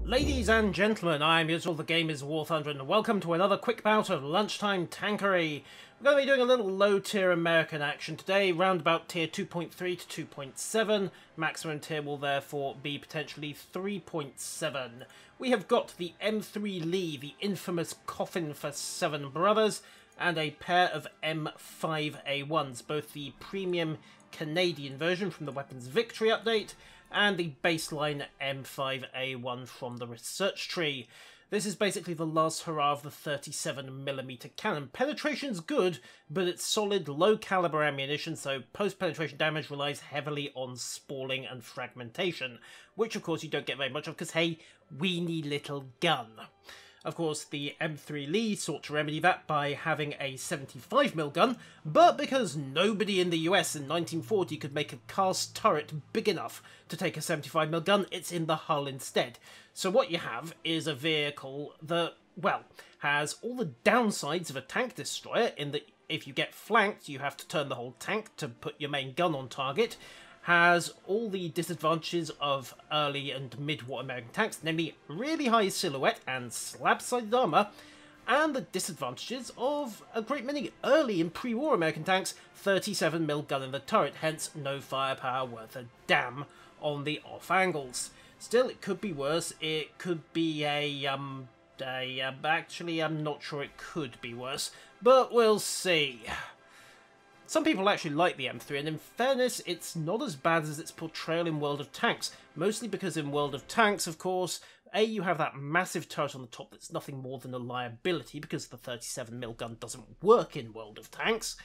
Ladies and gentlemen, I'm Yuzul, the game is War Thunder, and welcome to another quick bout of Lunchtime Tankery. We're going to be doing a little low-tier American action today, round about tier 2.3 to 2.7. Maximum tier will therefore be potentially 3.7. We have got the M3 Lee, the infamous coffin for 7 brothers, and a pair of M5A1s, both the premium Canadian version from the Weapons Victory update, and the baseline M5A1 from the research tree. This is basically the last hurrah of the 37mm cannon. Penetration's good, but it's solid, low-caliber ammunition, so post-penetration damage relies heavily on spalling and fragmentation, which of course you don't get very much of because, hey, weeny little gun. Of course, the M3 Lee sought to remedy that by having a 75mm gun, but because nobody in the US in 1940 could make a cast turret big enough to take a 75mm gun, it's in the hull instead. So what you have is a vehicle that, well, has all the downsides of a tank destroyer in that if you get flanked, you have to turn the whole tank to put your main gun on target, has all the disadvantages of early and mid-war American tanks, namely really high silhouette and slab-sided armour, and the disadvantages of a great many early and pre-war American tanks, 37mm gun in the turret, hence no firepower worth a damn on the off angles. Still, it could be worse. It could be actually, I'm not sure it could be worse, but we'll see. Some people actually like the M3, and in fairness, it's not as bad as its portrayal in World of Tanks, mostly because in World of Tanks, of course, A, you have that massive turret on the top that's nothing more than a liability, because the 37mm gun doesn't work in World of Tanks,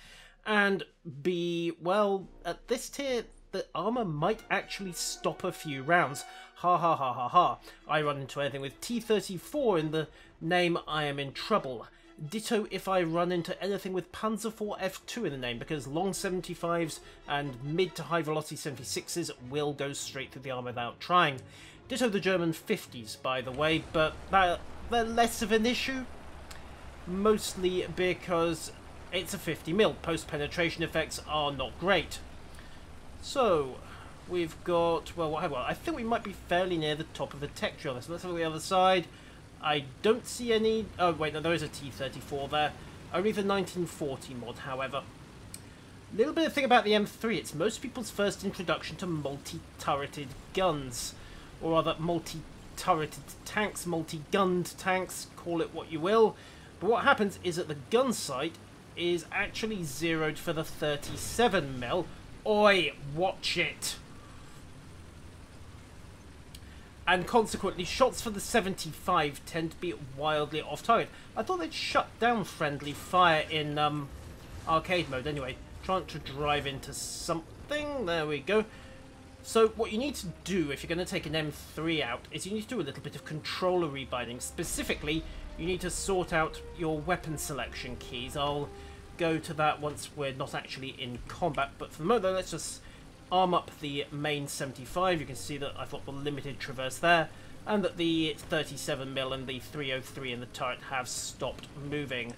and B, well, at this tier, the armour might actually stop a few rounds. Ha ha ha ha ha. I run into anything with T-34 in the name, I am in trouble. Ditto if I run into anything with Panzer IV F2 in the name, because long 75s and mid to high velocity 76s will go straight through the armour without trying. Ditto the German 50s, by the way, but they're less of an issue, mostly because it's a 50mm. Post-penetration effects are not great. So, we've got, well, I think we might be fairly near the top of the tech tree on this. Let's have a look at the other side. I don't see any... Oh, wait, no, there is a T-34 there. Only the 1940 mod, however. Little bit of thing about the M3. It's most people's first introduction to multi-turreted guns. Or rather, multi-turreted tanks, multi-gunned tanks, call it what you will. But what happens is that the gun sight is actually zeroed for the 37mm. Oi, watch it! And consequently, shots for the 75 tend to be wildly off-target. I thought they'd shut down friendly fire in arcade mode anyway. Trying to drive into something. There we go. So what you need to do if you're going to take an M3 out is you need to do a little bit of controller rebinding. Specifically, you need to sort out your weapon selection keys. I'll go to that once we're not actually in combat. But for the moment, though, let's just arm up the main 75. You can see that I've got the limited traverse there, and that the 37mm and the 303 in the turret have stopped moving.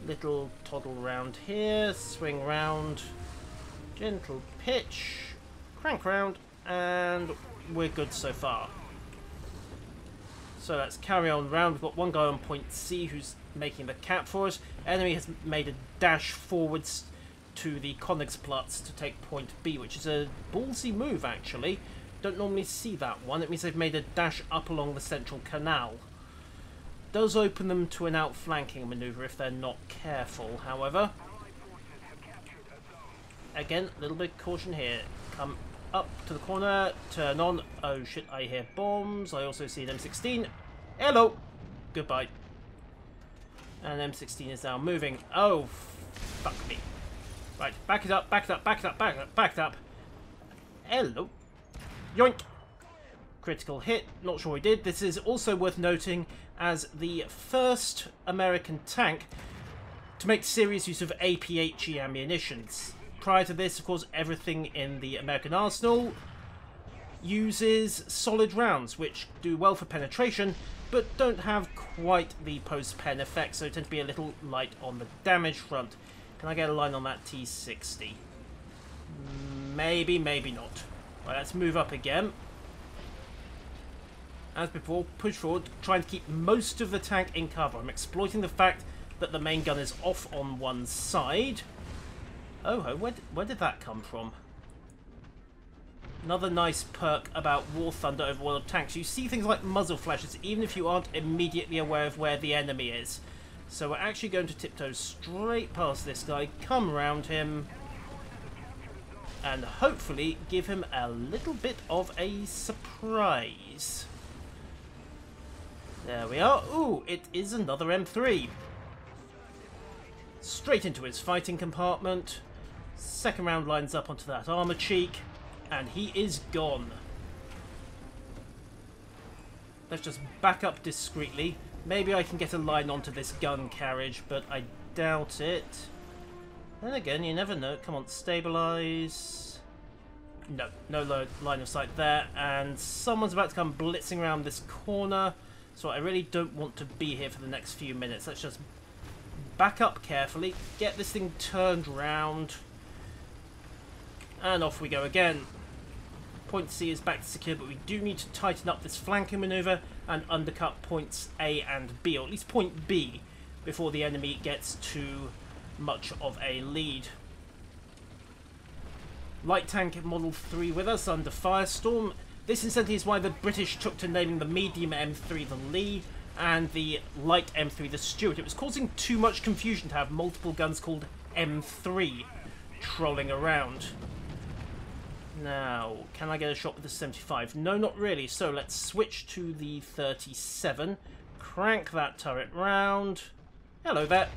Little toddle round here, swing round, gentle pitch, crank round, and we're good so far. So let's carry on round. We've got one guy on point C who's making the cap for us. Enemy has made a dash forwards to the Königsplatz to take point B, which is a ballsy move, actually. Don't normally see that one. It means they've made a dash up along the central canal. Does open them to an outflanking manoeuvre if they're not careful, however. Again, a little bit of caution here. Come up to the corner, turn on. Oh shit, I hear bombs. I also see an M16. Hello! Goodbye. And M16 is now moving. Oh, fuck me. Right, back it up, back it up, back it up, back it up, back it up. Hello. Yoink. Critical hit. Not sure he did. This is also worth noting as the first American tank to make serious use of APHE ammunitions. Prior to this, of course, everything in the American arsenal uses solid rounds, which do well for penetration, but don't have quite the post-pen effect, so tend to be a little light on the damage front. Can I get a line on that T60? Maybe, maybe not. Right, let's move up again. As before, push forward, trying to keep most of the tank in cover. I'm exploiting the fact that the main gun is off on one side. Oh, where did that come from? Another nice perk about War Thunder over World of Tanks. You see things like muzzle flashes, even if you aren't immediately aware of where the enemy is. So we're actually going to tiptoe straight past this guy, come around him, and hopefully give him a little bit of a surprise. There we are. Ooh, it is another M3. Straight into his fighting compartment. Second round lines up onto that armor cheek. And he is gone. Let's just back up discreetly. Maybe I can get a line onto this gun carriage, but I doubt it. Then again, you never know. Come on, stabilize. No, no line of sight there. And someone's about to come blitzing around this corner. So I really don't want to be here for the next few minutes. Let's just back up carefully, get this thing turned round, and off we go again. Point C is back to secure, but we do need to tighten up this flanking manoeuvre and undercut points A and B, or at least point B, before the enemy gets too much of a lead. Light tank Model 3 with us under Firestorm. This incidentally is why the British took to naming the medium M3 the Lee and the light M3 the Stuart. It was causing too much confusion to have multiple guns called M3 trolling around. Now, can I get a shot with the 75? No, not really. So let's switch to the 37. Crank that turret round. Hello there.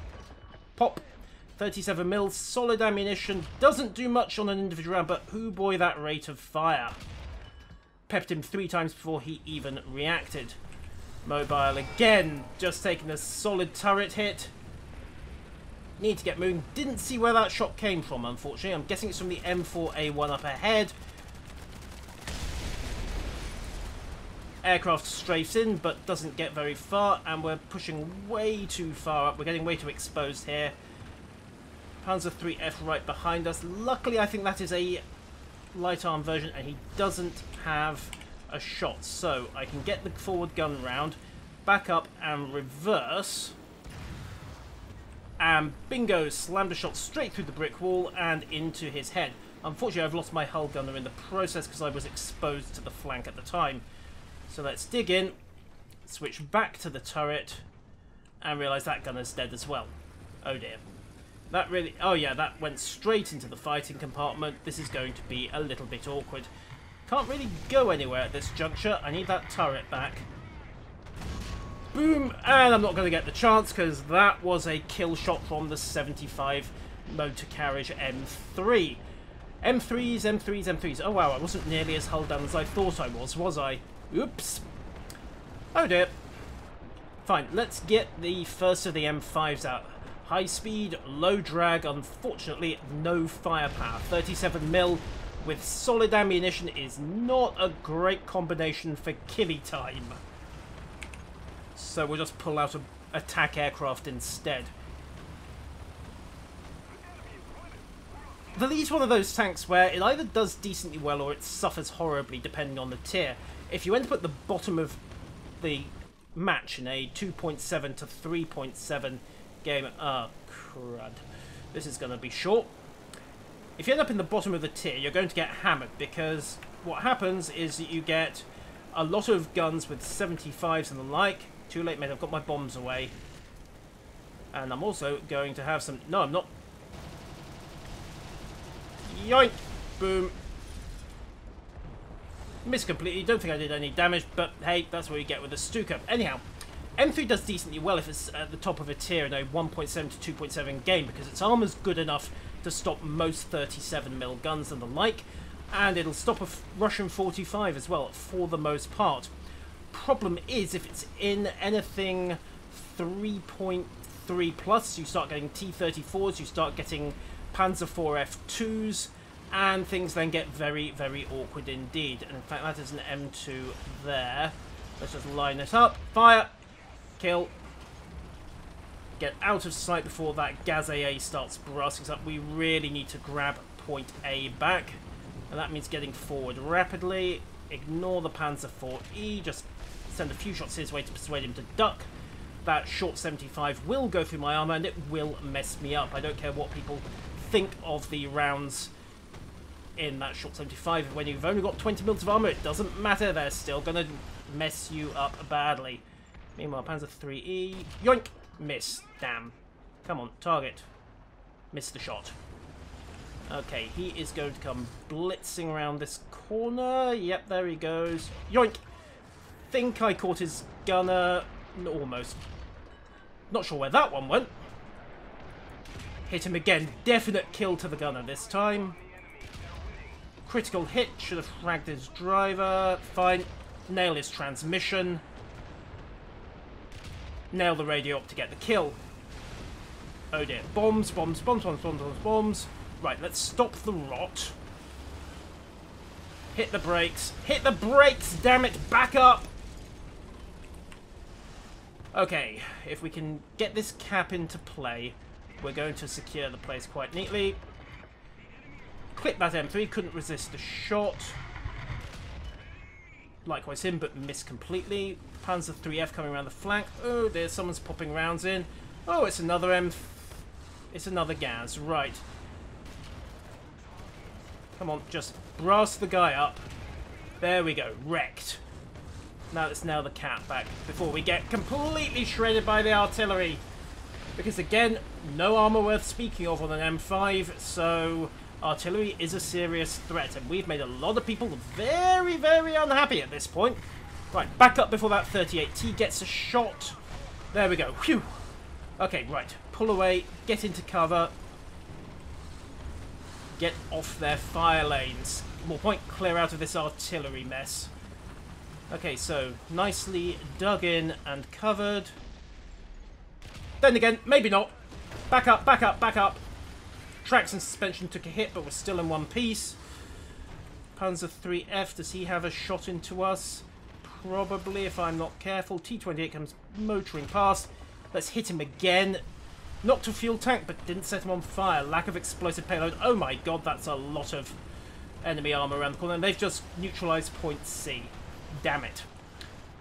Pop. 37 mils, solid ammunition. Doesn't do much on an individual round, but hoo boy, that rate of fire. Pepped him 3 times before he even reacted. Mobile again, just taking a solid turret hit. Need to get moving. Didn't see where that shot came from, unfortunately. I'm guessing it's from the M4A1 up ahead. Aircraft strafes in, but doesn't get very far, and we're pushing way too far up. We're getting way too exposed here. Panzer 3F right behind us. Luckily, I think that is a light arm version, and he doesn't have a shot. So I can get the forward gun round, back up, and reverse. And bingo, slammed a shot straight through the brick wall and into his head. Unfortunately, I've lost my hull gunner in the process because I was exposed to the flank at the time. So let's dig in, switch back to the turret, and realise that gunner's dead as well. Oh dear. That really... Oh yeah, that went straight into the fighting compartment. This is going to be a little bit awkward. Can't really go anywhere at this juncture. I need that turret back. Boom! And I'm not going to get the chance because that was a kill shot from the 75 motor carriage M3. M3s, M3s, M3s. Oh wow, I wasn't nearly as hull down as I thought I was I? Oops. Oh dear. Fine, let's get the first of the M5s out. High speed, low drag, unfortunately no firepower. 37 mil with solid ammunition is not a great combination for killy time. So we'll just pull out an attack aircraft instead. The Lee's one of those tanks where it either does decently well or it suffers horribly depending on the tier. If you end up at the bottom of the match in a 2.7 to 3.7 game... Oh, crud. This is going to be short. If you end up in the bottom of the tier, you're going to get hammered because what happens is that you get a lot of guns with 75s and the like. Too late, mate. I've got my bombs away. And I'm also going to have some... No, I'm not. Yoink! Boom. Missed completely. Don't think I did any damage, but hey, that's what you get with a Stuka. Anyhow, M3 does decently well if it's at the top of a tier in a 1.7 to 2.7 game because its armor's good enough to stop most 37mm guns and the like, and it'll stop a Russian 45 as well for the most part. Problem is, if it's in anything 3.3 plus, you start getting T-34s, you start getting Panzer 4F2s, and things then get very, very awkward indeed. And in fact, that is an M2 there. Let's just line it up. Fire! Kill. Get out of sight before that Gaz AA starts brassing up. We really need to grab point A back. And that means getting forward rapidly. Ignore the Panzer IV-E. Just send a few shots his way to persuade him to duck. That short 75 will go through my armour and it will mess me up. I don't care what people think of the rounds in that short 75. When you've only got 20 mils of armour, it doesn't matter. They're still going to mess you up badly. Meanwhile, Panzer III-E. Yoink! Miss. Damn. Come on, target. Miss the shot. Okay, he is going to come blitzing around this corner. Yep, there he goes. Yoink! Think I caught his gunner. Almost. Not sure where that one went. Hit him again. Definite kill to the gunner this time. Critical hit. Should have fragged his driver. Fine. Nail his transmission. Nail the radio up to get the kill. Oh dear. Bombs, bombs, bombs, bombs, bombs, bombs, bombs. Right, let's stop the rot. Hit the brakes. Hit the brakes! Damn it! Back up! Okay, if we can get this cap into play, we're going to secure the place quite neatly. Clip that M3, couldn't resist the shot. Likewise him, but missed completely. Panzer IIIF coming around the flank. Oh, there's someone's popping rounds in. Oh, it's another It's another Gaz, right. Come on, just brass the guy up. There we go, wrecked. Now let's nail the cap back before we get completely shredded by the artillery. Because again, no armour worth speaking of on an M5, so artillery is a serious threat. And we've made a lot of people very, very unhappy at this point. Right, back up before that 38T gets a shot. There we go. Phew. Okay, right. Pull away, get into cover. Get off their fire lanes. More point, clear out of this artillery mess. Okay, so nicely dug in and covered. Then again, maybe not. Back up, back up, back up. Tracks and suspension took a hit, but we're still in one piece. Panzer IIIF, does he have a shot into us? Probably, if I'm not careful. T-28 comes motoring past. Let's hit him again. Knocked a fuel tank, but didn't set him on fire. Lack of explosive payload. Oh my god, that's a lot of enemy armor around the corner. And they've just neutralized point C. Damn it.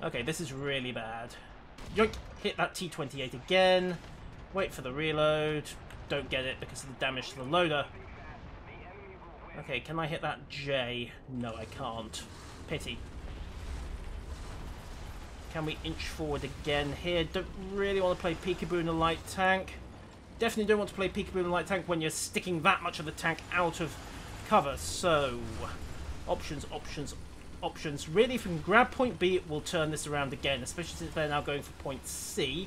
Okay, this is really bad. Yoink! Hit that T-28 again. Wait for the reload. Don't get it because of the damage to the loader. Okay, can I hit that J? No, I can't. Pity. Can we inch forward again here? Don't really want to play peekaboo in a light tank. Definitely don't want to play peekaboo in a light tank when you're sticking that much of the tank out of cover. So, options, options, options. Really, if we can grab point B, we'll turn this around again, especially since they're now going for point C,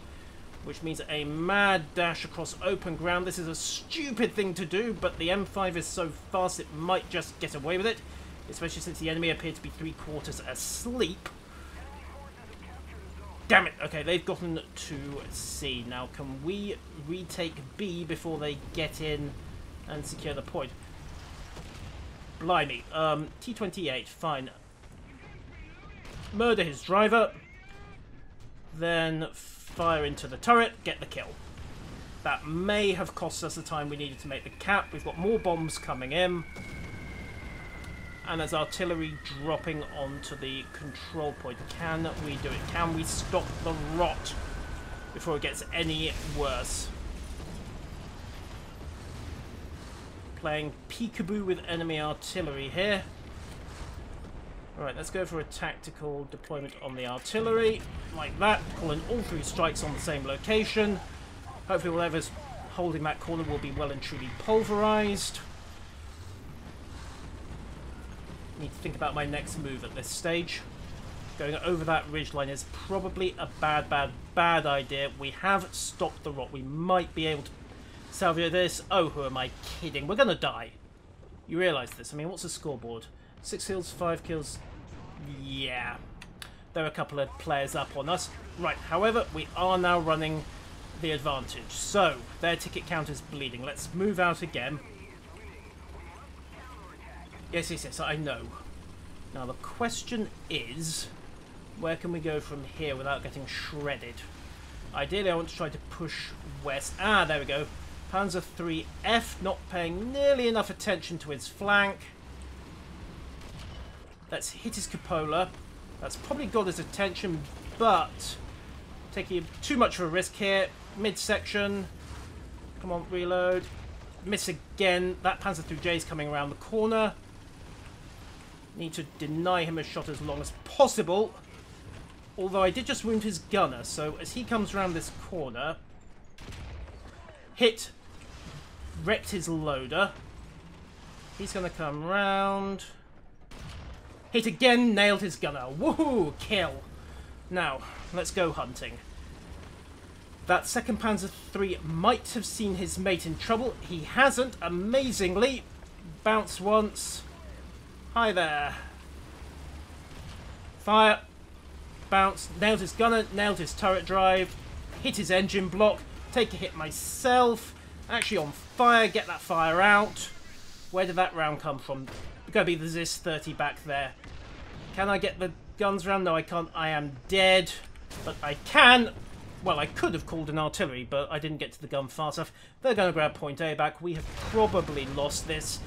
which means a mad dash across open ground. This is a stupid thing to do, but the M5 is so fast it might just get away with it, especially since the enemy appear to be 3/4 asleep. Damn it! Okay, they've gotten to C. Now, can we retake B before they get in and secure the point? Blimey. T-28, fine. Murder his driver. Then fire into the turret, get the kill. That may have cost us the time we needed to make the cap. We've got more bombs coming in. And there's artillery dropping onto the control point. Can we do it? Can we stop the rot before it gets any worse? Playing peekaboo with enemy artillery here. Alright, let's go for a tactical deployment on the artillery. Like that. Pulling all 3 strikes on the same location. Hopefully whatever's holding that corner will be well and truly pulverized. Need to think about my next move at this stage. Going over that ridgeline is probably a bad idea. We have stopped the rot. We might be able to salvage this. Oh, who am I kidding? We're going to die. You realise this. I mean, what's the scoreboard? 6 kills, 5 kills. Yeah. There are a couple of players up on us. Right, however, we are now running the advantage. So, their ticket count is bleeding. Let's move out again. Yes, yes, yes, I know. Now, the question is, where can we go from here without getting shredded? Ideally, I want to try to push west. Ah, there we go. Panzer IIIF not paying nearly enough attention to his flank. Let's hit his cupola. That's probably got his attention, but taking too much of a risk here. Midsection. Come on, reload. Miss again. That Panzer IIIJ is coming around the corner. Need to deny him a shot as long as possible. Although I did just wound his gunner, so as he comes around this corner, hit, wrecked his loader. He's going to come round. Hit again, nailed his gunner. Woohoo! Kill. Now, let's go hunting. That 2nd Panzer III might have seen his mate in trouble. He hasn't, amazingly. Bounce once. Hi there. Fire. Bounce. Nailed his gunner. Nailed his turret drive. Hit his engine block. Take a hit myself. Actually on fire. Get that fire out. Where did that round come from? It's going to be the Zis 30 back there. Can I get the guns round? No, I can't. I am dead. But I can. Well, I could have called an artillery, but I didn't get to the gun fast enough. They're going to grab point A back. We have probably lost this.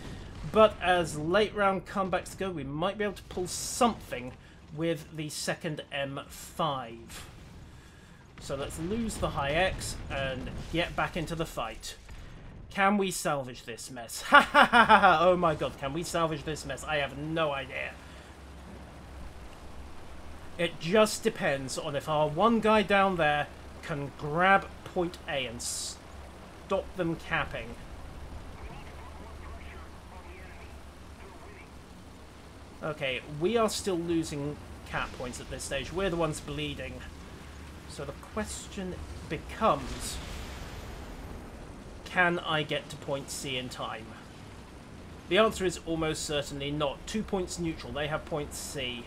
But as late round comebacks go, we might be able to pull something with the 2nd M5. So let's lose the high X and get back into the fight. Can we salvage this mess? Ha ha ha ha! Oh my god, can we salvage this mess? I have no idea. It just depends on if our one guy down there can grab point A and stop them capping. Okay, we are still losing cap points at this stage. We're the ones bleeding. So the question becomes, can I get to point C in time? The answer is almost certainly not. 2 points neutral. They have point C.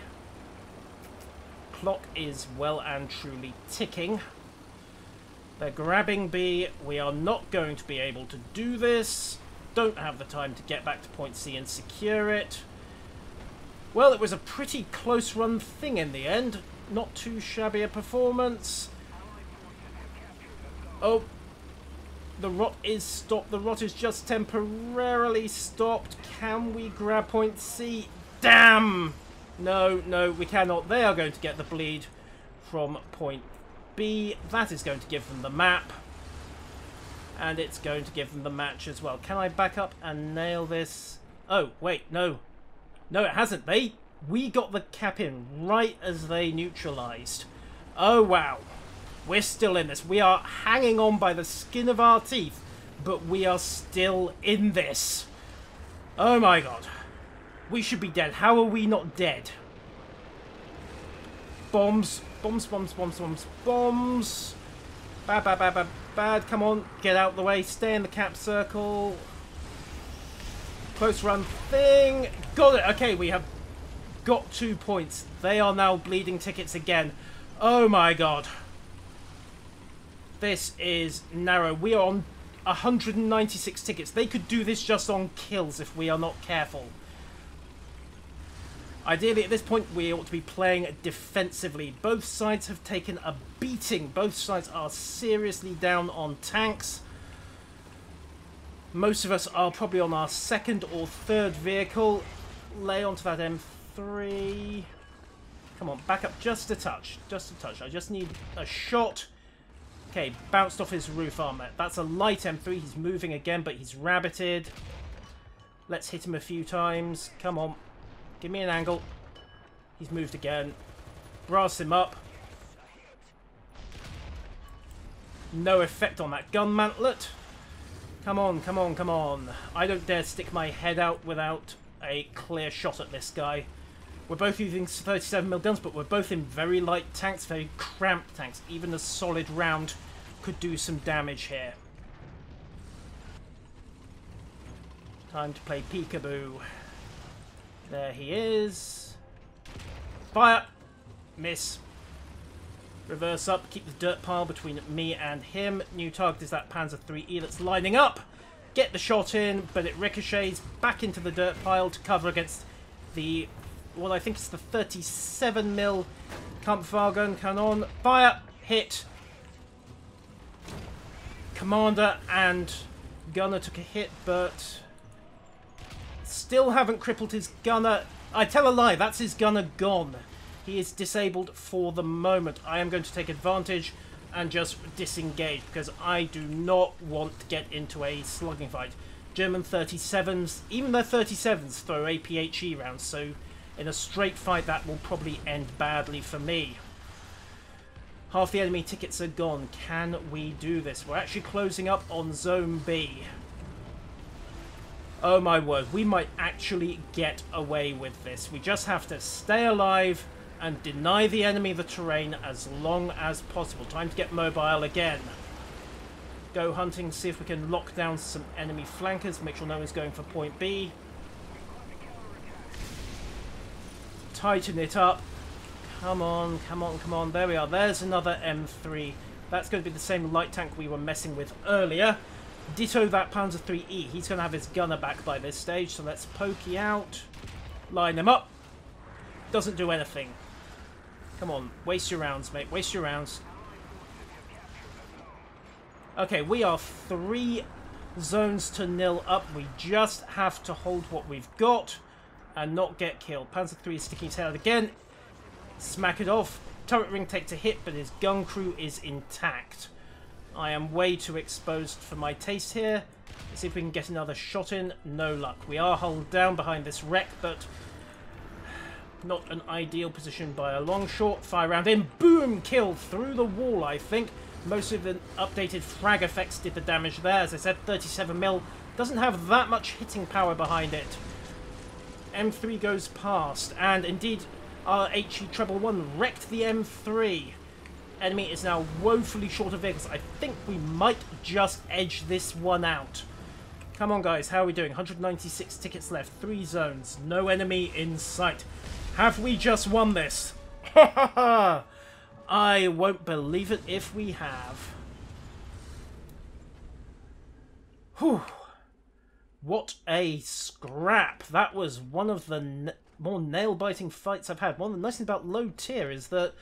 Clock is well and truly ticking. They're grabbing B. We are not going to be able to do this. Don't have the time to get back to point C and secure it. Well, it was a pretty close run thing in the end. Not too shabby a performance. Oh, the rot is stopped. The rot is just temporarily stopped. Can we grab point C? Damn! No, no, we cannot. They are going to get the bleed from point B. That is going to give them the map. And it's going to give them the match as well. Can I back up and nail this? Oh, wait, no. No, it hasn't. We got the cap in right as they neutralized. Oh, wow. We're still in this. We are hanging on by the skin of our teeth, but we are still in this. Oh, my God. We should be dead. How are we not dead? Bombs. Bombs, bombs, bombs, bombs, bombs. Bad, bad, bad, bad, bad. Come on. Get out the way. Stay in the cap circle. Close run thing. Got it. Okay, we have got 2 points. They are now bleeding tickets again. Oh my god. This is narrow. We are on 196 tickets. They could do this just on kills if we are not careful. Ideally, at this point, we ought to be playing defensively. Both sides have taken a beating. Both sides are seriously down on tanks. Most of us are probably on our 2nd or 3rd vehicle. Lay onto that M3. Come on, back up just a touch. Just a touch. I just need a shot. Okay, bounced off his roof armor. That's a light M3. He's moving again, but he's rabbited. Let's hit him a few times. Come on. Give me an angle. He's moved again. Brass him up. No effect on that gun mantlet. Come on, come on, come on. I don't dare stick my head out without a clear shot at this guy. We're both using 37mm guns, but we're both in very light tanks, very cramped tanks. Even a solid round could do some damage here. Time to play peekaboo. There he is. Fire! Miss. Reverse up, keep the dirt pile between me and him. New target is that Panzer IIIE that's lining up. Get the shot in, but it ricochets back into the dirt pile to cover against the, well, I think it's the 37mm Kampfwagen cannon. Fire! Hit! Commander and gunner took a hit, but still haven't crippled his gunner. I tell a lie, that's his gunner gone. He is disabled for the moment. I am going to take advantage and just disengage because I do not want to get into a slugging fight. German 37s, even their 37s throw APHE rounds, so in a straight fight that will probably end badly for me. Half the enemy tickets are gone. Can we do this? We're actually closing up on Zone B. Oh my word, we might actually get away with this. We just have to stay alive and deny the enemy the terrain as long as possible. Time to get mobile again. Go hunting, see if we can lock down some enemy flankers, make sure no one's going for point B. Tighten it up. Come on, come on, come on. There we are. There's another M3. That's going to be the same light tank we were messing with earlier. Ditto that Panzer IIIE. He's going to have his gunner back by this stage, so let's pokey out. Line him up. Doesn't do anything. Come on, waste your rounds, mate. Waste your rounds. Okay, we are 3 zones to 0 up. We just have to hold what we've got and not get killed. Panzer III is sticking his head out again. Smack it off. Turret ring takes a hit, but his gun crew is intact. I am way too exposed for my taste here. Let's see if we can get another shot in. No luck. We are hulled down behind this wreck, but not an ideal position by a long shot. Fire round in. Boom! Kill through the wall, I think. Most of the updated frag effects did the damage there. As I said, 37mm doesn't have that much hitting power behind it. M3 goes past, and indeed our HE Treble 1 wrecked the M3. Enemy is now woefully short of vehicles. I think we might just edge this one out. Come on, guys. How are we doing? 196 tickets left. 3 zones. No enemy in sight. Have we just won this? Ha ha ha! I won't believe it if we have. Whew. What a scrap. That was one of the more nail-biting fights I've had. One of the nice things about low tier is that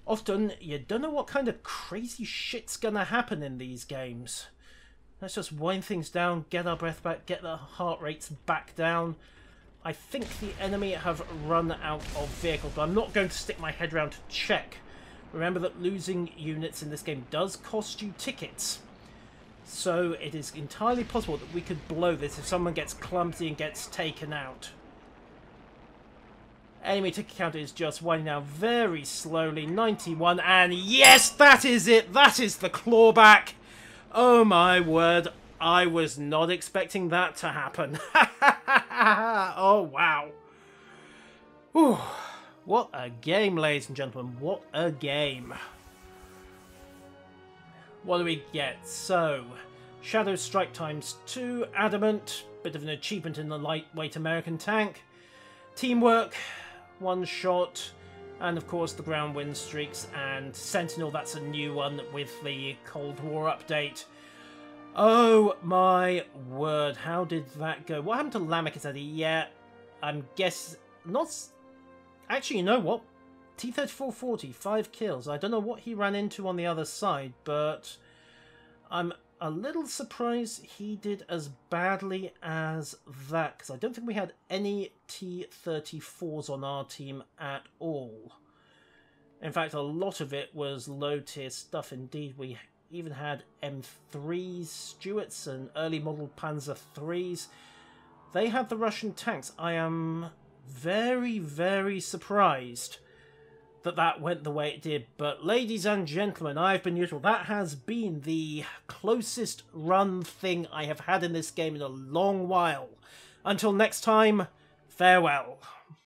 often you don't know what kind of crazy shit's gonna happen in these games. Let's just wind things down, get our breath back, get the heart rates back down. I think the enemy have run out of vehicles, but I'm not going to stick my head around to check. Remember that losing units in this game does cost you tickets. So it is entirely possible that we could blow this if someone gets clumsy and gets taken out. Enemy ticket counter is just winding down very slowly. 91, and yes, that is it! That is the clawback! Oh my word, I was not expecting that to happen. Oh wow. Whew. What a game, ladies and gentlemen. What a game. What do we get? So, Shadow Strike ×2, Adamant, bit of an achievement in the lightweight American tank, Teamwork, 1 shot, and of course the ground wind streaks, and Sentinel, that's a new one with the Cold War update. Oh my word, how did that go? What happened to Lamekazadi? Yeah, I'm guessing... not... Actually, you know what? T-3440, 5 kills. I don't know what he ran into on the other side, but I'm a little surprised he did as badly as that, because I don't think we had any T-34s on our team at all. In fact, a lot of it was low-tier stuff indeed. We even had M3s, Stuarts, and early model Panzer IIIs. They had the Russian tanks. I am very, very surprised that that went the way it did. But ladies and gentlemen, I've been neutral. That has been the closest run thing I have had in this game in a long while. Until next time, farewell.